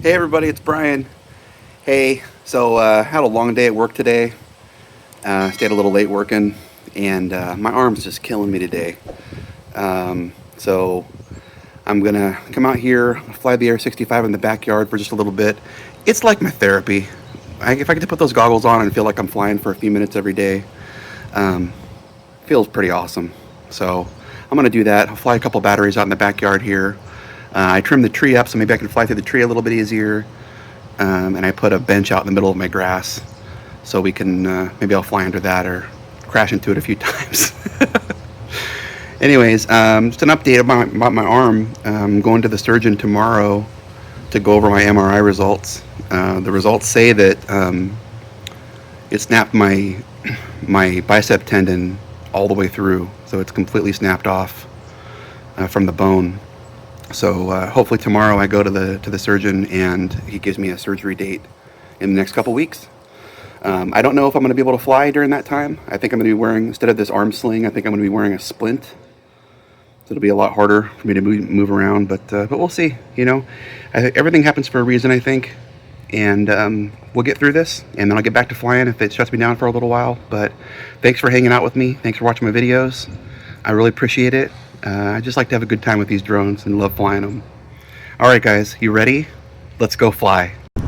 Hey everybody, it's Brian. Hey, so had a long day at work today. Stayed a little late working, and my arm's just killing me today. So I'm gonna come out here, fly the Air65 in the backyard for just a little bit. It's like my therapy. If I get to put those goggles on and feel like I'm flying for a few minutes every day, feels pretty awesome. So I'm gonna do that. I'll fly a couple batteries out in the backyard here. I trimmed the tree up so maybe I can fly through the tree a little bit easier. And I put a bench out in the middle of my grass so we can, maybe I'll fly under that or crash into it a few times. Anyways, just an update about my arm. I'm going to the surgeon tomorrow to go over my MRI results. The results say that it snapped my bicep tendon all the way through, so it's completely snapped off from the bone. So hopefully tomorrow I go to the surgeon and he gives me a surgery date in the next couple weeks. I don't know if I'm going to be able to fly during that time. I think I'm going to be wearing, instead of this arm sling, I think I'm going to be wearing a splint. So it'll be a lot harder for me to move around, but we'll see. You know, I think everything happens for a reason, I think. And we'll get through this, and then I'll get back to flying if it shuts me down for a little while. But thanks for hanging out with me. Thanks for watching my videos. I really appreciate it. I just like to have a good time with these drones and love flying them. All right, guys, you ready? Let's go fly. Ooh,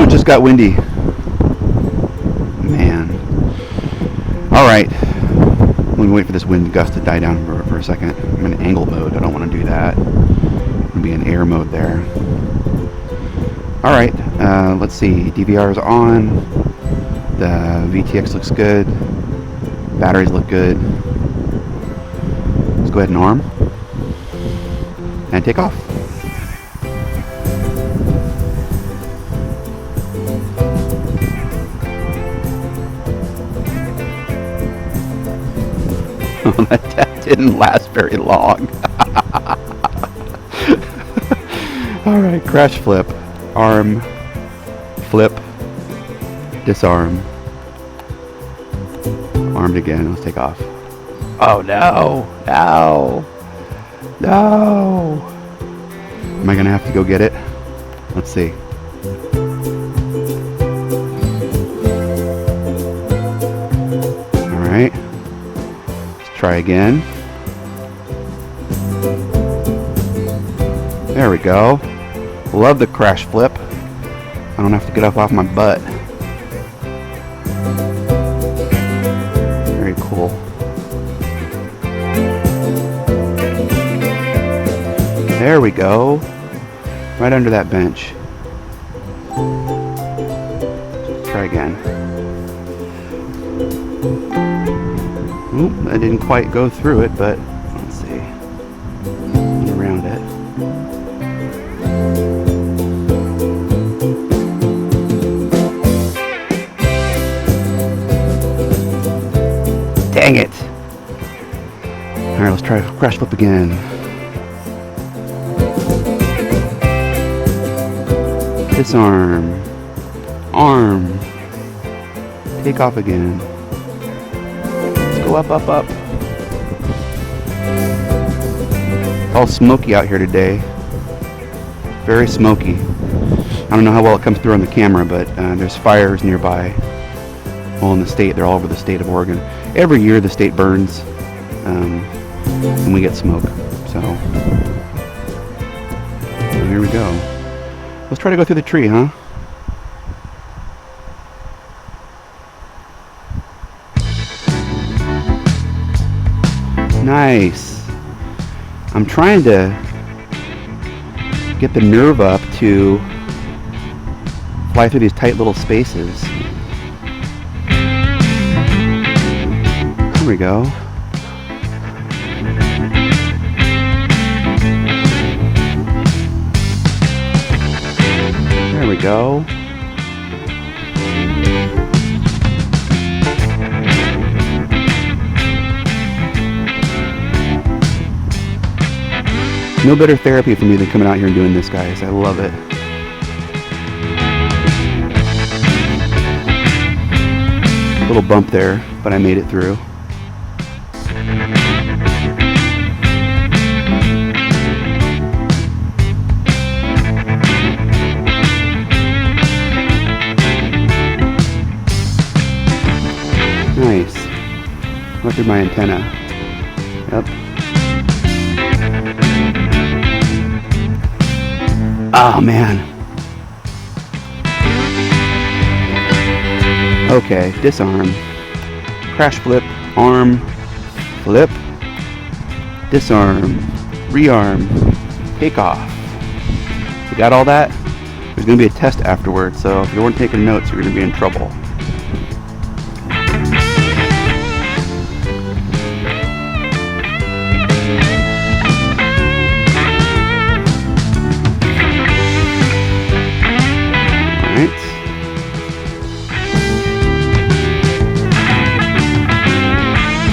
it just got windy. Man. All right. Let me wait for this wind gust to die down for a second. I'm in angle mode. I don't want to do that. I'm going to be in air mode there. All right. Let's see. DVR is on. The VTX looks good. Batteries look good. Let's go ahead and arm and take off. Oh, that didn't last very long. All right, crash flip, arm, flip, disarm. Armed again. Let's take off. Oh no! No! No! Am I gonna have to go get it? Let's see. Alright. Let's try again. There we go. Love the crash flip. I don't have to get up off my butt. Very cool. There we go. Right under that bench. Try again. Oop, I didn't quite go through it, but let's see. Get around it. Dang it! Alright, let's try crash flip again. Disarm. Arm. Take off again. Let's go up, up, up. All smoky out here today. Very smoky. I don't know how well it comes through on the camera, but there's fires nearby. Well, in the state, they're all over the state of Oregon. Every year the state burns, and we get smoke. So here we go. Let's try to go through the tree, huh? Nice. I'm trying to get the nerve up to fly through these tight little spaces. There we go. There we go. No better therapy for me than coming out here and doing this, guys. I love it. A little bump there, but I made it through. ruptured my antenna. Yep. Oh man. Okay, disarm. Crash flip, arm, flip, disarm, rearm, take off. You got all that? There's going to be a test afterwards, so if you weren't taking notes, you're going to be in trouble. Alright.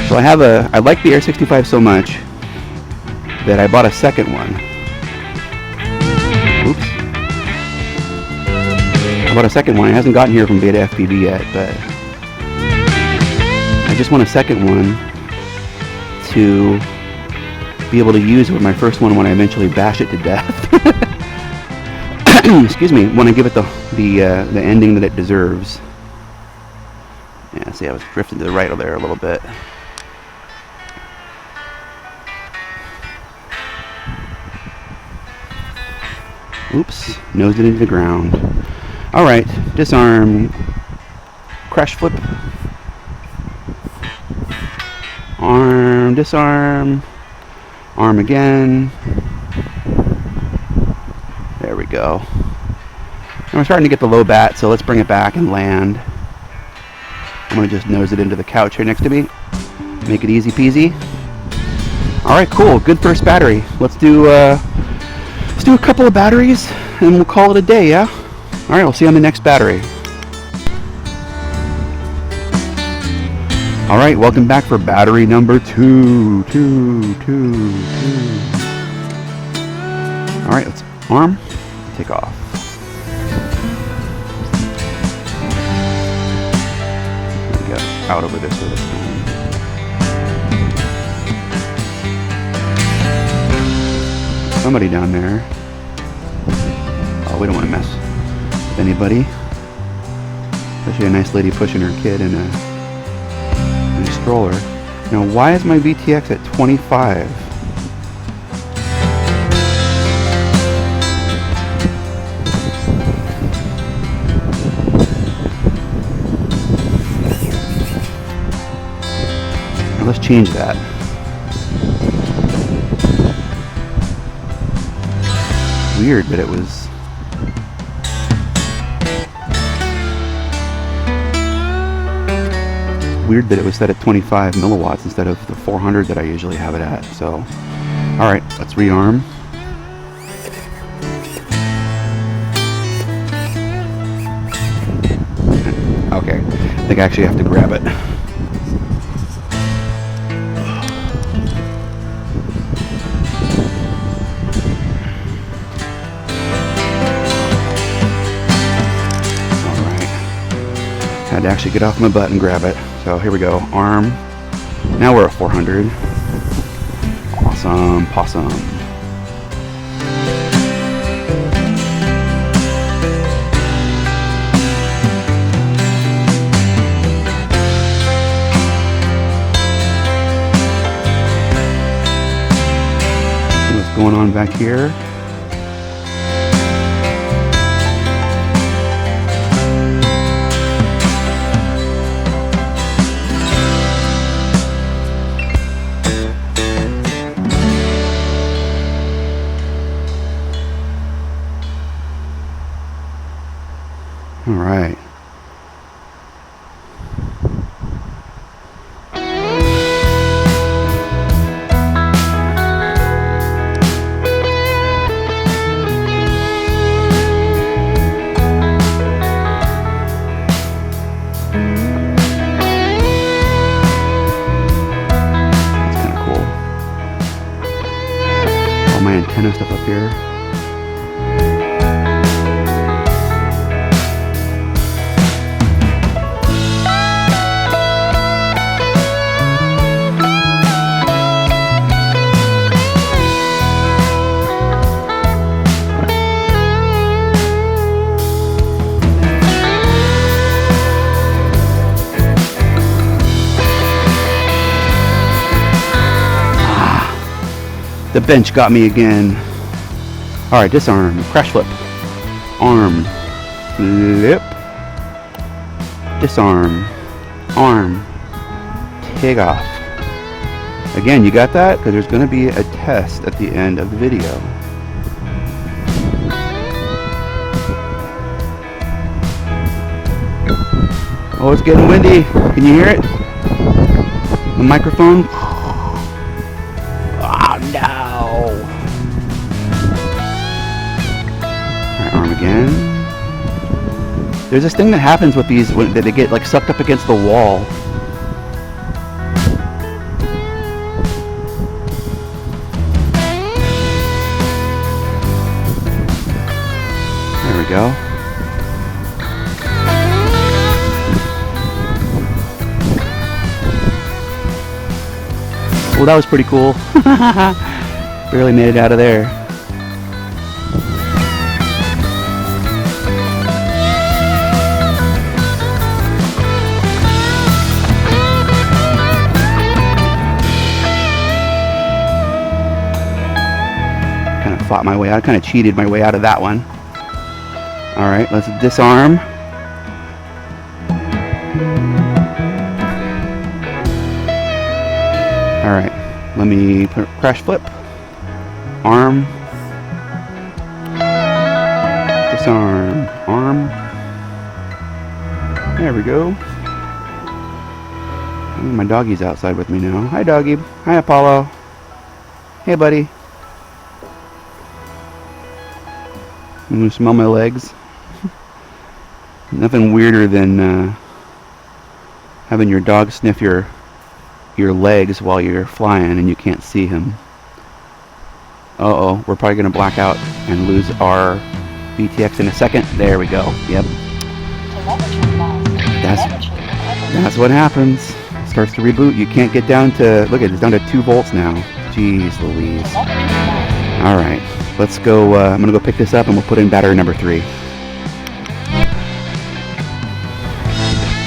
So I like the Air65 so much that I bought a second one. Oops. I bought a second one. It hasn't gotten here from BETAFPV yet, but I just want a second one to be able to use with my first one when I eventually bash it to death. Excuse me, when I give it the ending that it deserves. Yeah, see, I was drifting to the right there a little bit. Oops, nosed it into the ground. Alright, disarm, crash flip, arm, disarm, arm again. There we go. And we're starting to get the low bat, so let's bring it back and land. I'm going to just nose it into the couch here next to me. Make it easy peasy. Alright, cool. Good first battery. Let's do a couple of batteries and we'll call it a day, yeah? Alright, we'll see you on the next battery. Alright, welcome back for battery number 2. Alright, let's arm, take off. Get out over this way this time. Somebody down there. Oh, we don't want to mess with anybody. Especially a nice lady pushing her kid in a stroller. Now, why is my VTX at 25? Now, let's change that. Weird, but it was set at 25 milliwatts instead of the 400 that I usually have it at. So, all right, let's rearm. Okay, I think I actually have to grab it. Had to actually get off my butt and grab it. So here we go, arm. Now we're at 400. Awesome, possum. See what's going on back here. All right. That's kind of cool. All my antenna stuff up here. The bench got me again. Alright, disarm. Crash flip. Arm. Flip. Disarm. Arm. Take off. Again, you got that? Because there's going to be a test at the end of the video. Oh, it's getting windy. Can you hear it? The microphone? Oh, no. Alright, arm again. There's this thing that happens with these when they get like sucked up against the wall. There we go. Well, that was pretty cool. Barely made it out of there. Kind of fought my way out, kind of cheated my way out of that one. Alright, let's disarm. Alright, let me crash flip. Arm. Disarm. Arm. There we go. My doggy's outside with me now. Hi, doggy. Hi, Apollo. Hey, buddy. I'm gonna smell my legs. Nothing weirder than having your dog sniff your legs while you're flying and you can't see him. Uh-oh, we're probably gonna black out and lose our VTX in a second. There we go. Yep. That's what happens. It starts to reboot. You can't get down to, look at it, it's down to 2 volts now. Jeez Louise. Alright, let's go, I'm gonna go pick this up and we'll put in battery number 3.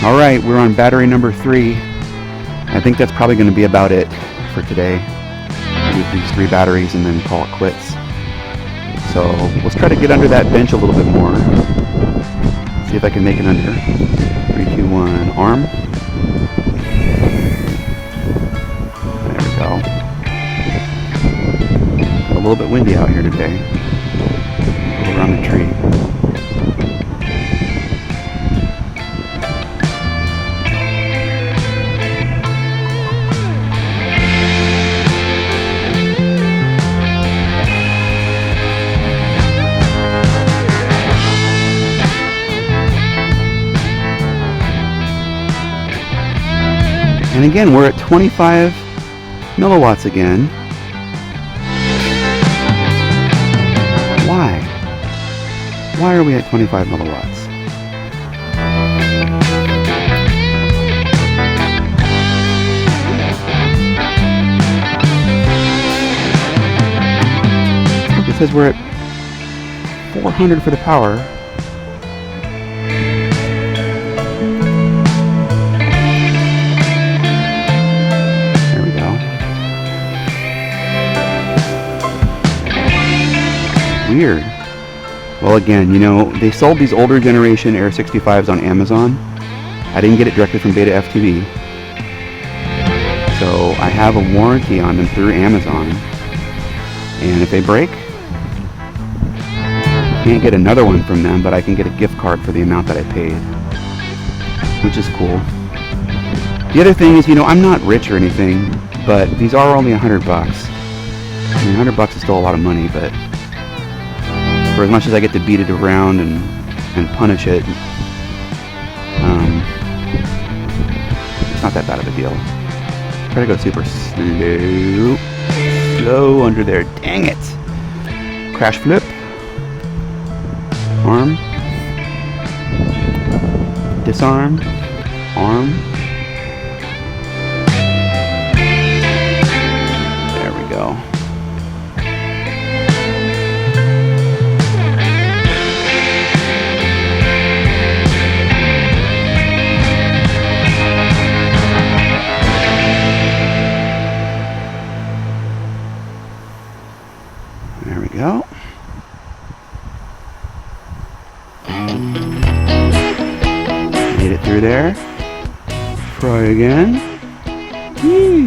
Alright, we're on battery number 3. I think that's probably going to be about it for today. With these 3 batteries and then call it quits. So let's try to get under that bench a little bit more. See if I can make it under. 3, 2, 1, arm. There we go. A little bit windy out here today. A little around the tree. And again, we're at 25 milliwatts again. Why? Why are we at 25 milliwatts? Look, it says we're at 400 for the power. Weird. Well, again, you know, they sold these older generation Air65s on Amazon. I didn't get it directly from BETAFPV. So I have a warranty on them through Amazon. And if they break, I can't get another one from them, but I can get a gift card for the amount that I paid. Which is cool. The other thing is, you know, I'm not rich or anything, but these are only $100. I mean, $100 is still a lot of money, but for as much as I get to beat it around and punish it, it's not that bad of a deal. Try to go super slow under there. Dang it! Crash flip. Arm. Disarm. Arm. There we go. we go. Made it through there. Try again. Whee.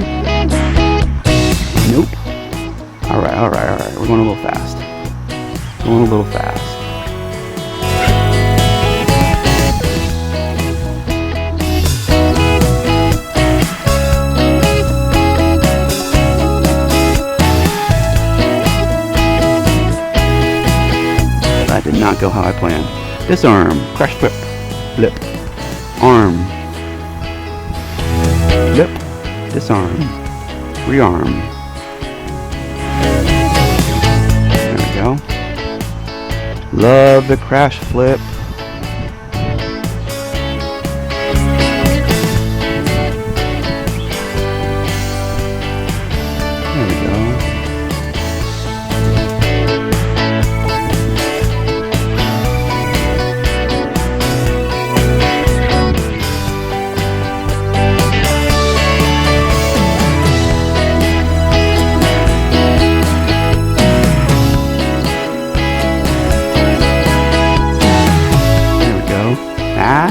Nope. Alright, alright, alright. We're going a little fast. Going a little fast. That did not go how I planned. Disarm. Crash flip. Flip. Arm. Flip. Disarm. Rearm. There we go. Love the crash flip. There we go.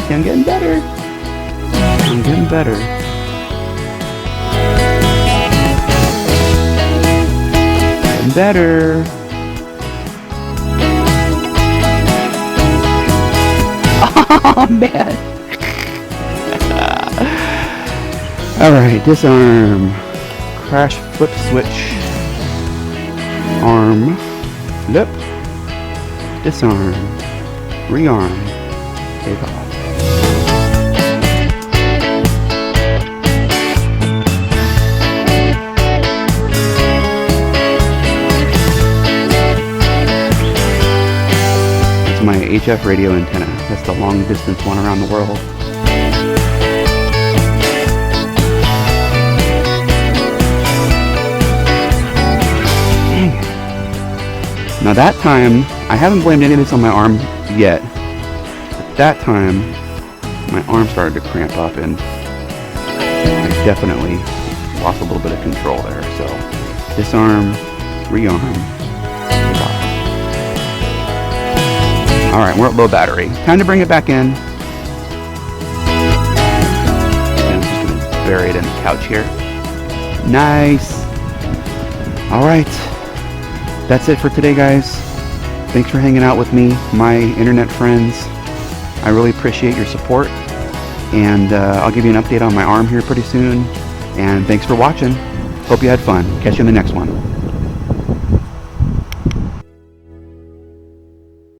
I'm getting better. I'm getting better. Getting better. Oh man. Alright, disarm. Crash flip switch. Arm. Flip. Disarm. Rearm. Take off. My HF radio antenna. That's the long distance one around the world. Dang it. Now that time, I haven't blamed any of this on my arm yet. But that time, my arm started to cramp up and I definitely lost a little bit of control there. So, disarm, rearm. Alright, we're at low battery. Time to bring it back in. And I'm just going to bury it in the couch here. Nice. Alright. That's it for today, guys. Thanks for hanging out with me, my internet friends. I really appreciate your support. And I'll give you an update on my arm here pretty soon. And thanks for watching. Hope you had fun. Catch you in the next one.